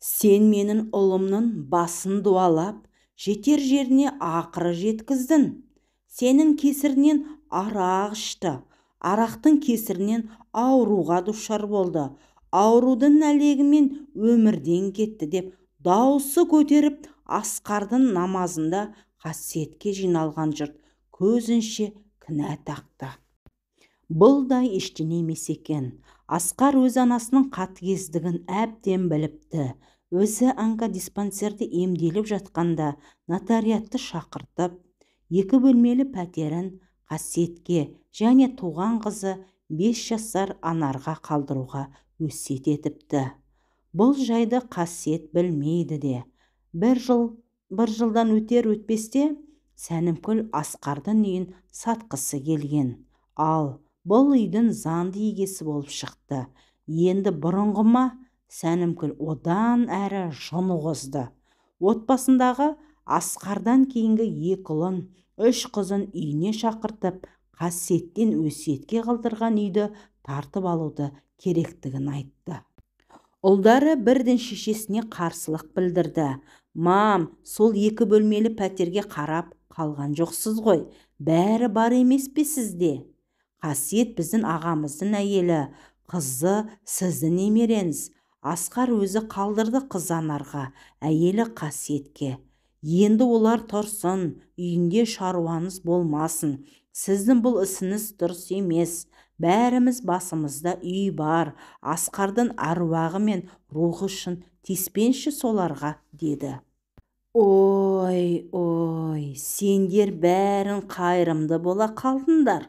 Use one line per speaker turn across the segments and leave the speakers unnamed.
Сен менің ұлымның басын дуалап, жетер жеріне ақыры жеткіздің. Сенің кесірінен арақ ішті, арақтың кесірінен ауруға душар болды, аурудың әлегімен өмірден кетті деп даусы көтеріп, Асқардың намазында қасиетке жиналған жұрт көзінше кінә тақты. Бұл да ештеңе емес екен. Асқар өз анасының қатыгездігін әбден біліпті. Өзі онкодиспансерде емделіп жатқанда нотариатты шақыртып, 2 бөлмелі пәтерін қасиетке және туған қызы 5 жасар Анарға қалдыруға өсиет етіпті. Бұл жайды қасиет білмейді де. Бір жылдан өтер-өтпесте Сәнімгүл Асқардың үйін сатқысы келген. Ал бұл үйдің заңды егесі болып шықты. Енді бұрынғы ма? Сәнімгүл одан әрі жыны қозды. Отбасындағы Асқардан кейінгі 2 ұлын, 3 қызын үйіне шақыртып, қасиеттен өсиетке қалдырған үйді тартып алуды керектігін айтты. Ұлдары бірден шешесіне қарсылық білдірді. Мам, сол 2 бөлмелі пәтерге қарап қалған жоқсыз ғой. Бәрі бар емес пе сізде? Қасиет біздің ағамыздың әйелі, қызы сіздің немереңіз. Асқар өзі қалдырды қыз Анарға, әйелі қасиетке. Енді олар тұрсын, үйінде шаруаңыз болмасын. Сіздің бұл ісіңіз дұрыс емес. Бәріміз басымызда үй бар. Асқардың аруағы мен рухы үшін тиіспенші соларға, деді. Ой, сендер бәрін қайырымды бола қалдыңдар.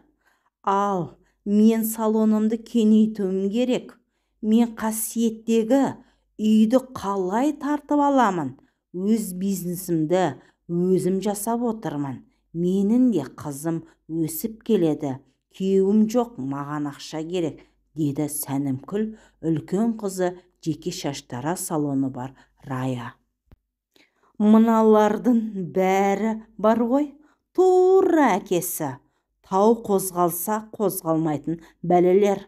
Ал, мен салонымды кеңейтуім керек. Мен қасиеттегі үйді қалай тартып аламын? Өз бизнесімді өзім жасап отырмын. Менің де қызым өсіп келеді. Күйеуім жоқ, маған ақша керек, деді Сәнімгүл үлкен қызы жеке шаштара салоны бар Рая. Мыналардың бәрі бар ғой, тура әкесі. Тау қозғалса қозғалмайтын бәлелер.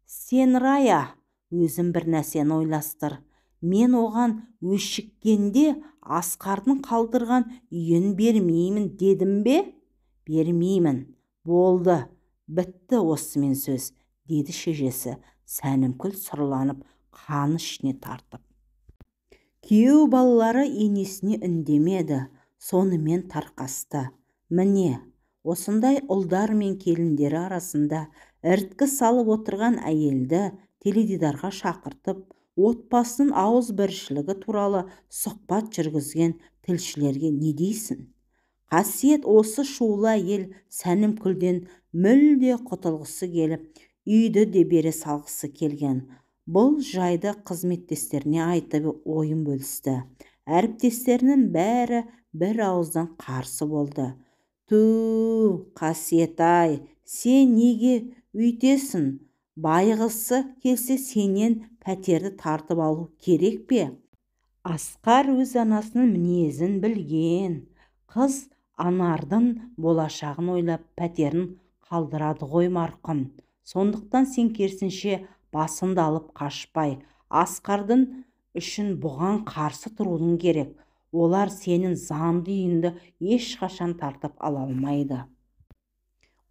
Сен, Рая, өзің бір нәрсені ойластыр. Мен оған өшіккенде Асқардың қалдырған үйін бермеймін дедім бе? Бермеймін. Болды, бітті осымен сөз, деді шешесі. Сәнімгүл сұрланып, қаны ішіне тартып. Күйеу балалары енесіне үндемеді, сонымен тарқасты. Міне, осындай ұлдар мен келіндері арасында ірткі салып отырған әйелді теледидарға шақыртып, отбасының ауызбіршілігі туралы сұхбат жүргізген тілшілерге не дейсің? Қасиет осы шулы әйел Сәнімгүлден мүлде құтылғысы келіп, үйді де бере салғысы келген. Бұл жайды қызметтестеріне айтып ойын бөлісті. Әріптестерінің бәрі бір ауыздан қарсы болды. Қасиет-ай, сен неге үйтесің? Байғысы келсе сенен пәтерді тартып алу керек пе? Асқар өз анасының мінезін білген. Қыз Анардың болашағын ойлап пәтерін қалдырады ғой марқұм. Сондықтан сен керісінше басыңды алып қашпай, Асқардың үшін бұған қарсы тұрудың керек. Олар сенің заңды үйіңді ешқашан тартып ала алмайды.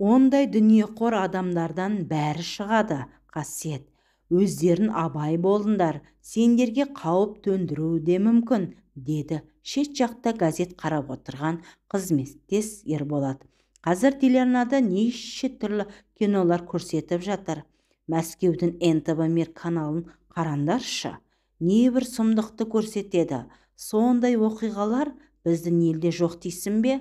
Ондай дүниеқор адамдардан бәрі шығады, қасиет. Өздерін абай болыңдар, сендерге қауіп төндіруі де мүмкін, деді шет жақта газет қарап отырған қызметтес Ерболат. Қазір телеарнада неше түрлі кинолар көрсетіп жатыр. Мәскеудің НТВ Мир каналын қарандаршы. Небір сұмдықты көрсетеді. Сондай оқиғалар біздің елде жоқ дейсің бе?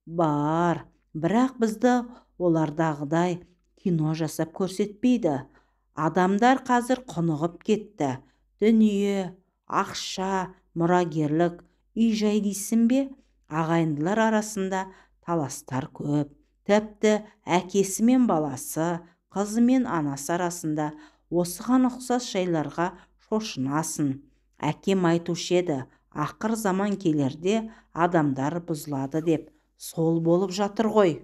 Бар, бірақ бізді олардағыдай кино жасап көрсетпейді. Адамдар қазір құнығып кетті. Дүние, ақша, мұрагерлік, үй-жай дейсің бе? Ағайындылар арасында таластар көп. Тіпті әкесі мен баласы, қызы мен анасы арасында осыған ұқсас жайларға шошынасың. Әкем айтушы еді, ақыр заман келерде адамдар бұзылады деп. Сол болып жатыр ғой.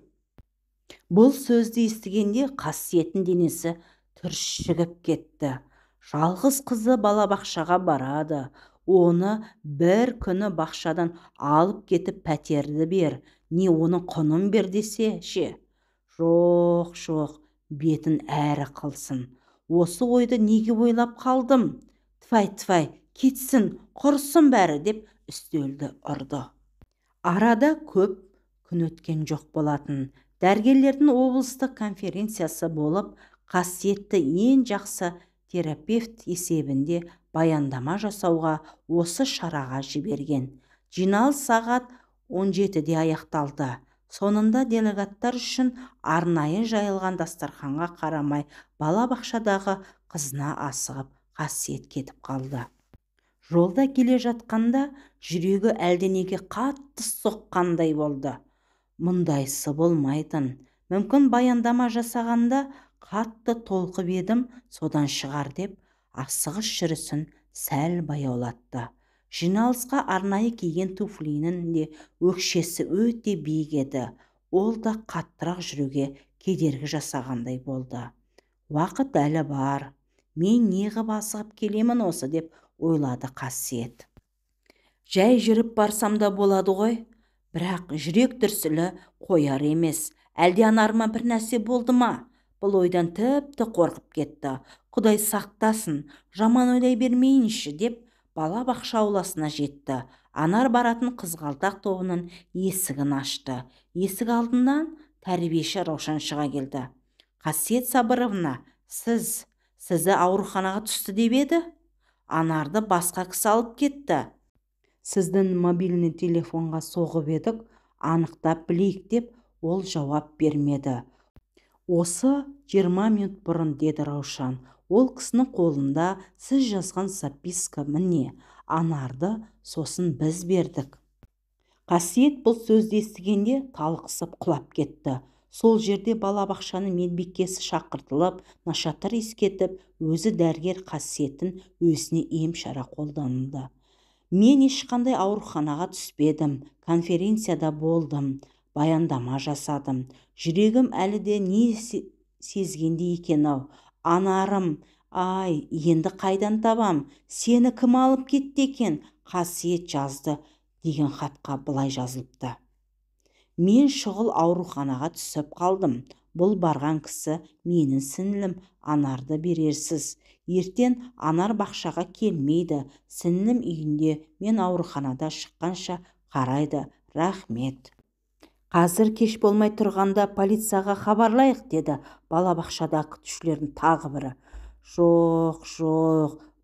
Бұл сөзді естігенде қасиеттің денесі түршігіп кетті. Жалғыз қызы балабақшаға барады. оны бір күні бақшадан алып кетіп пәтерді бер, не оның құнын бер десе ше. Жоқ, бетін әрі қылсын. Осы ойды неге ойлап қалдым? Тфай, кетсін, құрсын бәрі деп үстелді ұрды. Арада көп күн өткен жоқ болатын. Дәрігерлердің облыстық конференциясы болып, қасиетті ең жақсы терапевт есебінде баяндама жасауға осы шараға жіберген. Жиналыс сағат 17-де аяқталды. Сонында делегаттар үшін арнайы жайылған дастарханға қарамай балабақшадағы қызына асығып қасиет кетіп қалды. Жолда келе жатқанда жүрегі әлденеге қатты соққандай болды. Мұндайсы болмайтын. Мүмкін баяндама жасағанда қатты толқып едім, содан шығар деп асығыс жүрісін сәл баяулатты. Жиналысқа арнайы киген туфлинің де өкшесі өте биік еді. Ол да қаттырақ жүруге кедергі жасағандай болды. Уақыт әлі бар. Мен неғып асығып келемін осы деп ойлады қасиет. Жай жүріп барсам да болады ғой. Бірақ жүрек дүрсілі қояр емес. Әлде анарыма бір нәрсе болды ма? Бұл ойдан тіпті қорқып кетті. Құдай сақтасын, жаман ойлай бермейінші деп балабақша ауласына жетті. Анар баратын қызғалдақ тобының есігін ашты. Есік алдынан тәрбиеші Раушан шыға келді. Қасиет Сабыровна, сізді ауруханаға түсті деп еді? Анарды басқа кісі алып кетті. Сіздің мобильный телефонға соғып едік, анықтап білейік деп ол жауап бермеді. Осы 20 минут бұрын, деді Раушан. Ол кісінің қолында сіз жазған записка міне. Анарды сосын біз бердік. Қасиет бұл сөзді естігенде талықсып құлап кетті. Сол жерде балабақшаның медбикесі шақыртылып, нашатыр ескетіп, өзі дәрігер Қасиеттің өзіне ем шара қолданылды. Мен ешқандай ауруханаға түспедім, конференцияда болдым, баяндама жасадым. Жүрегім әлі де не сезгенде екен-ау. Анарым, ай, енді қайдан табам? Сені кім алып кетті екен? Қасиет жазды деген хатқа былай жазылыпты. Мен шұғыл ауруханаға түсіп қалдым. Бұл барған кісі менің сіңлім, Анарды берерсіз. Ертең Анар бақшаға келмейді. Сіңлім үйінде, мен ауруханада шыққанша қарайды. Рахмет. Қазір кеш болмай тұрғанда полицияға хабарлайық, деді балабақшада күтушілердің тағы бірі. Жоқ,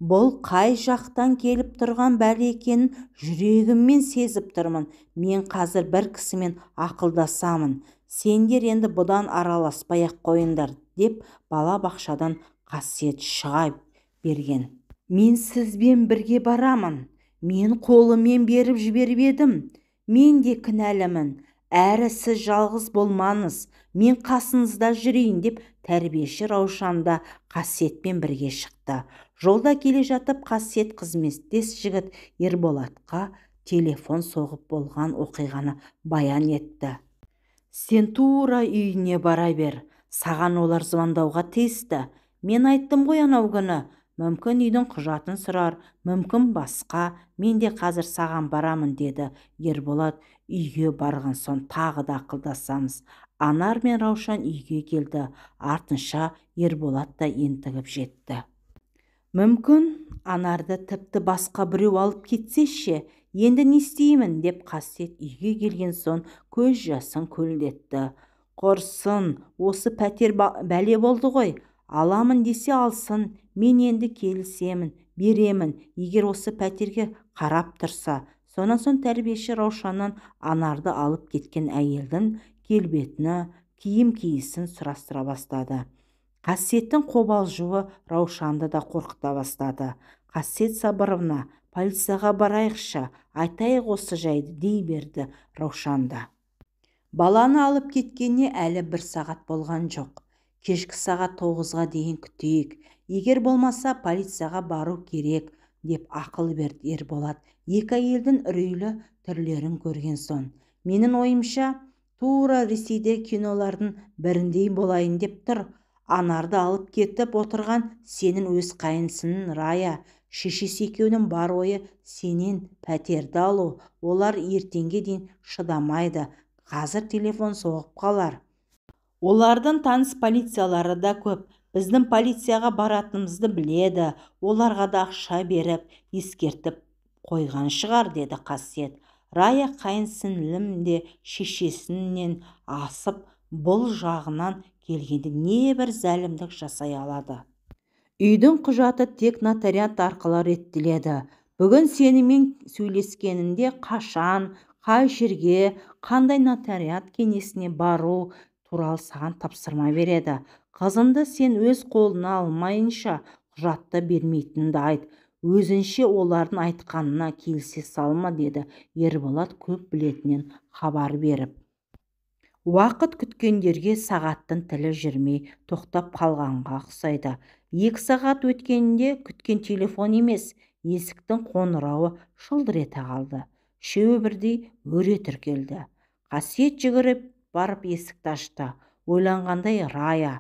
бұл қай жақтан келіп тұрған бәле екенін жүрегіммен сезіп тұрмын. Мен қазір бір кісімен ақылдасамын. Сендер енді бұдан араласпай-ақ қойыңдар, деп балабақшадан Қасиет шыға берген. Мен сізбен бірге барамын. Мен қолыммен беріп жіберіп едім. Мен де кінәлімін. Әрі сіз жалғыз болмаңыз. Мен қасыңызда жүрейін деп тәрбиеші Раушанда Қасиетпен бірге шықты. Жолда келе жатып Қасиет қызметтес жігіт Ерболатқа телефон соғып болған оқиғаны баян етті. Сен тура үйіне бара бер. Саған олар звондауға тиісті. Мен айттым ғой анау күні. Мүмкін үйдің құжатын сұрар, мүмкін басқа. Мен де қазір саған барамын, деді Ерболат. Үйге барған соң тағы да ақылдасамыз. Анар мен Раушан үйге келді. Артынша Ерболат та ентігіп жетті. Мүмкін Анарды тіпті басқа біреу алып кетсе ше, енді не істеймін деп Қасиет үйге келген соң көз жасын көлдетті. Құрсын, осы пәтер бәле болды ғой. Аламын десе алсын, мен енді келісемін, беремін, егер осы пәтерге қарап тұрса. Сонан соң тәрбиеші Раушаннан Анарды алып кеткен әйелдің келбетіні, киім-киісін сұрастыра бастады. Қасиеттің қобалжуы Раушанды да қорқыта бастады. Қасиет Сабыровна, полицияға барайықшы, айтайық осы жайды, дей берді Раушанда. Баланы алып кеткеніне әлі 1 сағат болған жоқ. Кешкі сағат 9-ға дейін күтейік. Егер болмаса полицияға бару керек, деп ақыл берді Ерболат. Екі әйелдің үрейлі түрлерін көрген соң. Менің ойымша, тура Ресейде кинолардың біріндей болайын деп тұр. Анарды алып кетіп отырған сенің өз қайынсының Рая. Шешесі екеуінің бар ойы сенен пәтерді алу. Олар ертеңге дейін шыдамайды. Қазір телефон соғып қалар. Олардың таныс полициялары да көп. Біздің полицияға баратынымызды біледі. Оларға да ақша беріп, ескертіп қойған шығар, деді Қасиет. Рая қайынсіңлім де шешесінен асып, бұл жағынан келгенде небір зәлімдік жасай алады. Үйдің құжаты тек нотариат арқылы реттеледі. Бүгін сенімен сөйлескенінде қашан, қай жерге, қандай нотариат кеңесіне бару туралы саған тапсырма береді. Қызымды сен өз қолына алмайынша құжатты бермейтінді айт. Өзінше олардың айтқанына келісе салма, деді Ерболат көп білетінен хабар беріп. Уақыт күткендерге сағаттың тілі жүрмей тоқтап қалғанға ұқсайды. 2 сағат өткенде күткен телефон емес, есіктің қоңырауы шылдыр ете қалды. Үшеуі бірдей өре түркелді. Қасиет жүгіріп барып есікті ашты. Ойланғандай Рая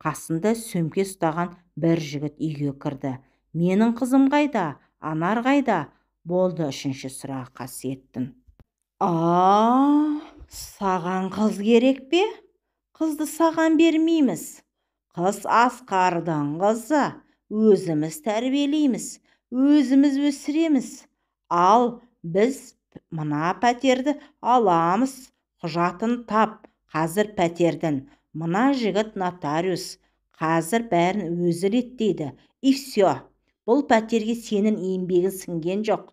қасында сөмке ұстаған бір жігіт үйге кірді. Менің қызым қайда? Анар қайда? Болды үшінші сұрақ Қасиеттің. Саған қыз керек пе? Қызды саған бермейміз. Қыз Асқардың қызы. Өзіміз тәрбиелейміз, өзіміз өсіреміз. Ал біз мына пәтерді аламыз. Құжатын тап, қазір пәтердің. Мына жігіт нотариус. Қазір бәрін өзі реттейді. И все. Бұл пәтерге сенің еңбегің сіңген жоқ.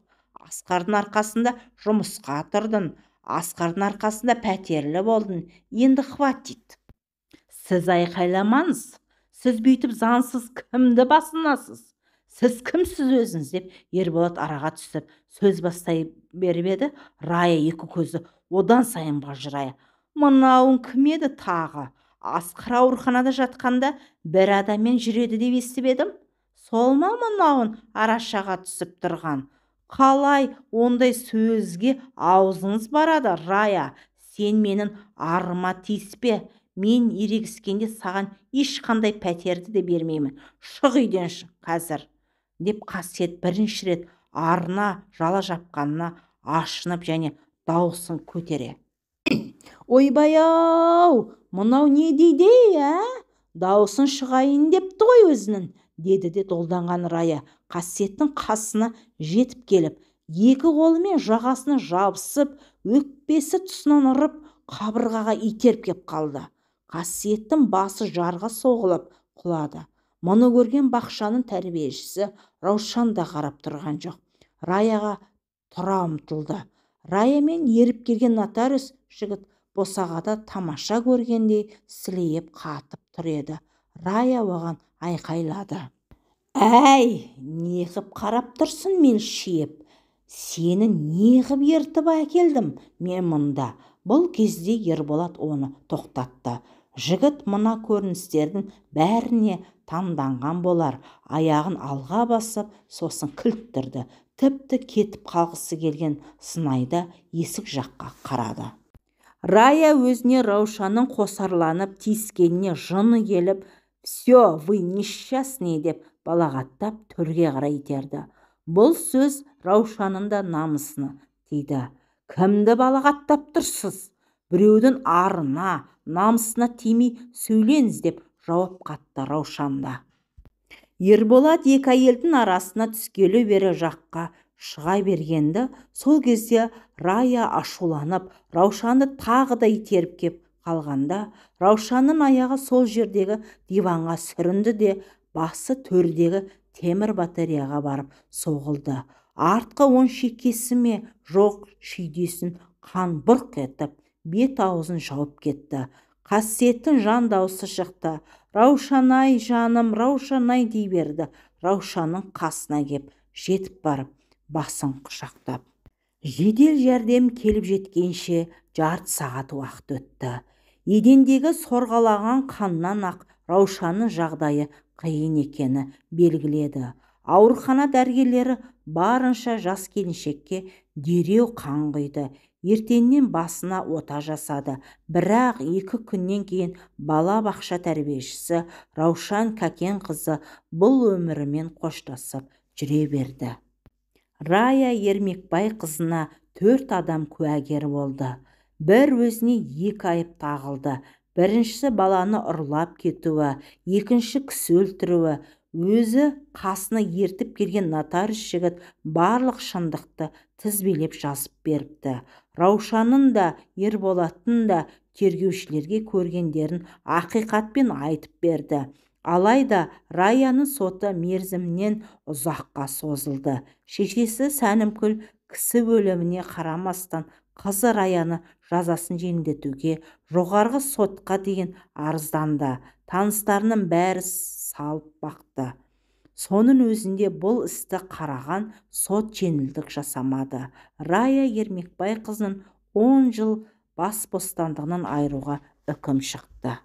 Асқардың арқасында жұмысқа тұрдың. Асқардың арқасында пәтерлі болдың. Енді хватит. Сіз айқайламаңыз. Сіз бүйтіп заңсыз кімді басынасыз? Сіз кімсіз өзіңіз, деп Ерболат араға түсіп сөз бастай беріп еді. Рая екі көзі одан сайын бажырая. Мынауың кім еді тағы? Асқар ауруханада жатқанда бір адаммен жүреді деп естіп едім. Сол ма мынауың арашаға түсіп тұрған? Қалай ондай сөзге аузыңыз барады, Рая? Сен менің арыма тиіспе. Мен ерегіскенде саған ешқандай пәтерді де бермеймін. Шық үйден қазір, деп Қасиет бірінші рет арына жала жапқанына ашынып және дауысын көтере. Ойбай-ау, мынау не дейді, Дауысын шығайын депті ғой өзінің, деді де долданған Рая Қасиеттің қасына жетіп келіп, екі қолымен жағасына жабысып, өкпесі тұсынан ұрып, қабырғаға итеріп кеп қалды. Қасиеттің басы жарға соғылып құлады. Мұны көрген бақшаның тәрбиешісі Раушан да қарап тұрған жоқ. Раяға тұра ұмтылды. Рая мен еріп келген нотариус жігіт босағада тамаша көргендей сілейіп қатып тұр еді. Рая оған айқайлады. Әй, не қып қарап тұрсың мен шиеп? Сені не қып ертіп әкелдім мен мұнда? Бұл кезде Ерболат оны тоқтатты. Жігіт мына көріністердің бәріне таңданған болар. Аяғын алға басып, сосын кілт тұрды. Тіпті кетіп қалғысы келген сыңайда есік жаққа қарады. Рая өзіне Раушанның қосарланып тиіскеніне жыны келіп, «Все, вы несчастный» деп балағаттап төрге қарай итерді. Бұл сөз Раушанның да намысына тиді. Кімді балағаттап тұрсыз? Біреудің арына, намысына тимей сөйлеңіз, деп жауап қатты Раушанда. Ерболат екі әйелдің арасына түскелі бері жаққа шыға бергенді, сол кезде Рая ашуланып, Раушанды тағы да итеріп кеп қалғанда, Раушанның аяғы сол жердегі диванға сүрінді де, басы төрдегі темір батареяға барып соғылды. Артқы оң шекесі ме жоқ шүйдесін қан бұрқ етіп, бет-аузын жауып кетті. Қасиеттің жан даусы шықты. Раушан-ай, жаным, Раушан-ай дей берді. Раушанның қасына кеп жетіп барып, басын құшақтап. Жедел жәрдем келіп жеткенше жарты сағат уақыт өтті. Едендегі сорғалаған қаннан ақ Раушанның жағдайы қиын екені белгіледі. Аурухана дәрігерлері барынша жас келіншекке дереу қан құйды. Ертеңнен басына ота жасады. Бірақ 2 күннен кейін бала бақша тәрбиешісі Раушан Кәкен қызы бұл өмірімен қоштасып жүре берді. Рая Ермекбай қызына 4 адам куәгер болды. Бір өзіне 2 айып тағылды. Біріншісі баланы ұрлап кетуі, екінші кісі өлтіруі. Өзі қасына ертіп келген нотариус жігіт барлық шындықты тізбелеп жазып беріпті. Раушанның да Ерболаттың да тергеушілерге көргендерін ақиқатпен айтып берді. Алайда Раяның соты мерзімінен ұзаққа созылды. Шешесі Сәнімгүл кісі өліміне қарамастан қызы Раяны жазасын жеңілдетуге жоғарғы сотқа дейін арызданды. Таныстарының бәрі салып бақты. Соның өзінде бұл істі қараған сот жеңілдік жасамады. Рая Ермекбай қызын 10 жыл бас бостандығынан айыруға үкім шықты.